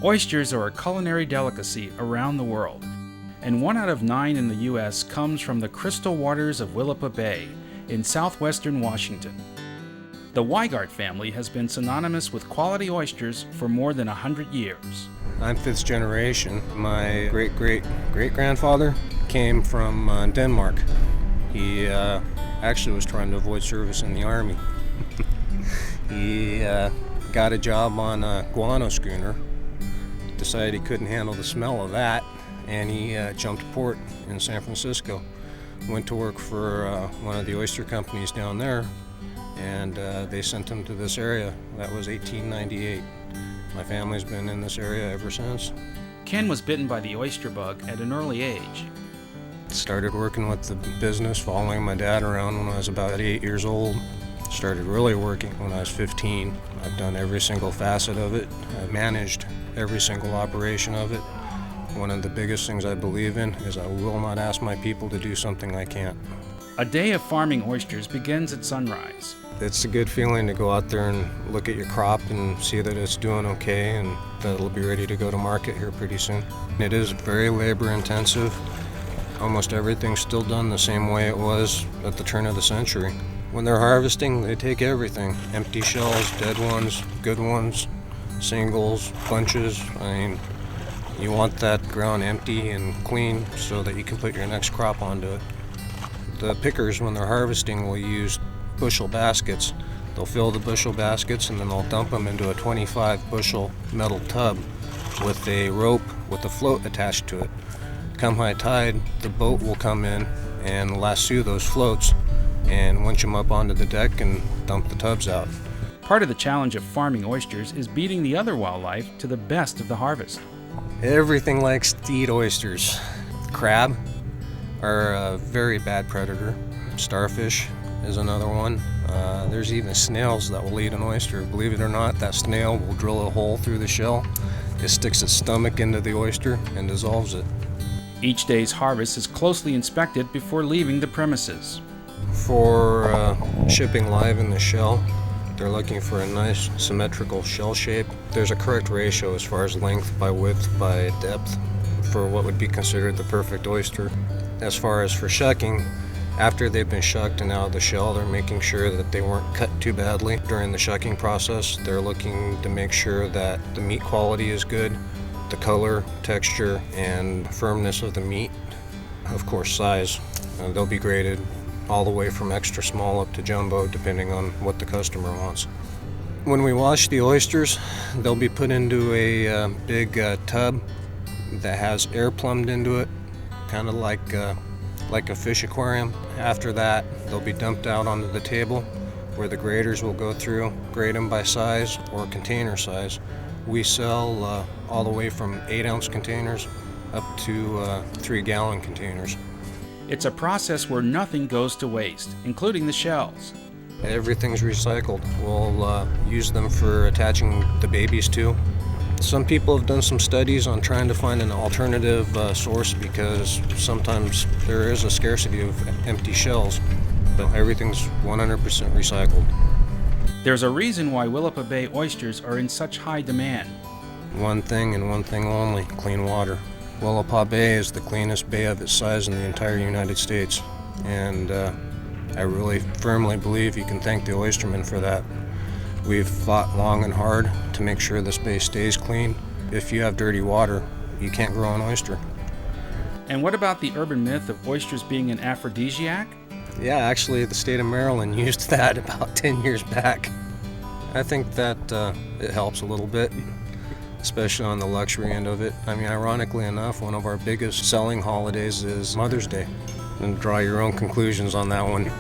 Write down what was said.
Oysters are a culinary delicacy around the world, and 1 out of 9 in the U.S. comes from the crystal waters of Willapa Bay in southwestern Washington. The Wiegardt family has been synonymous with quality oysters for more than 100 years. I'm 5th generation. My great-great-great-grandfather came from Denmark. He actually was trying to avoid service in the Army. He got a job on a guano schooner, decided he couldn't handle the smell of that, and he jumped port in San Francisco. Went to work for one of the oyster companies down there, and they sent him to this area. That was 1898. My family's been in this area ever since. Ken was bitten by the oyster bug at an early age. Started working with the business, following my dad around when I was about 8 years old. Started really working when I was 15. I've done every single facet of it. I've managed every single operation of it. One of the biggest things I believe in is I will not ask my people to do something I can't. A day of farming oysters begins at sunrise. It's a good feeling to go out there and look at your crop and see that it's doing okay and that it'll be ready to go to market here pretty soon. It is very labor intensive. Almost everything's still done the same way it was at the turn of the century. When they're harvesting, they take everything. Empty shells, dead ones, good ones, singles, bunches. I mean, you want that ground empty and clean so that you can put your next crop onto it. The pickers, when they're harvesting, will use bushel baskets. They'll fill the bushel baskets and then they'll dump them into a 25 bushel metal tub with a rope with a float attached to it. Come high tide, the boat will come in and lasso those floats and winch them up onto the deck and dump the tubs out. Part of the challenge of farming oysters is beating the other wildlife to the best of the harvest. Everything likes to eat oysters. Crab are a very bad predator. Starfish is another one. There's even snails that will eat an oyster. Believe it or not, that snail will drill a hole through the shell. It sticks its stomach into the oyster and dissolves it. Each day's harvest is closely inspected before leaving the premises. For shipping live in the shell, they're looking for a nice symmetrical shell shape. There's a correct ratio as far as length by width by depth for what would be considered the perfect oyster. As far as for shucking, after they've been shucked and out of the shell, they're making sure that they weren't cut too badly during the shucking process. They're looking to make sure that the meat quality is good, the color, texture, and firmness of the meat. Of course, size. They'll be graded all the way from extra small up to jumbo, depending on what the customer wants. When we wash the oysters, they'll be put into a big tub that has air plumbed into it, kind of like a fish aquarium. After that, they'll be dumped out onto the table where the graders will go through, grade them by size or container size. We sell all the way from 8-ounce containers up to 3-gallon containers. It's a process where nothing goes to waste, including the shells. Everything's recycled. We'll use them for attaching the babies to. Some people have done some studies on trying to find an alternative source because sometimes there is a scarcity of empty shells. But everything's 100% recycled. There's a reason why Willapa Bay oysters are in such high demand. One thing and one thing only, clean water. Willapa Bay is the cleanest bay of its size in the entire United States, and I really firmly believe you can thank the Oysterman for that. We've fought long and hard to make sure this bay stays clean. If you have dirty water, you can't grow an oyster. And what about the urban myth of oysters being an aphrodisiac? Yeah, actually the state of Maryland used that about 10 years back. I think that it helps a little bit, especially on the luxury end of it. I mean, ironically enough, one of our biggest selling holidays is Mother's Day. And draw your own conclusions on that one.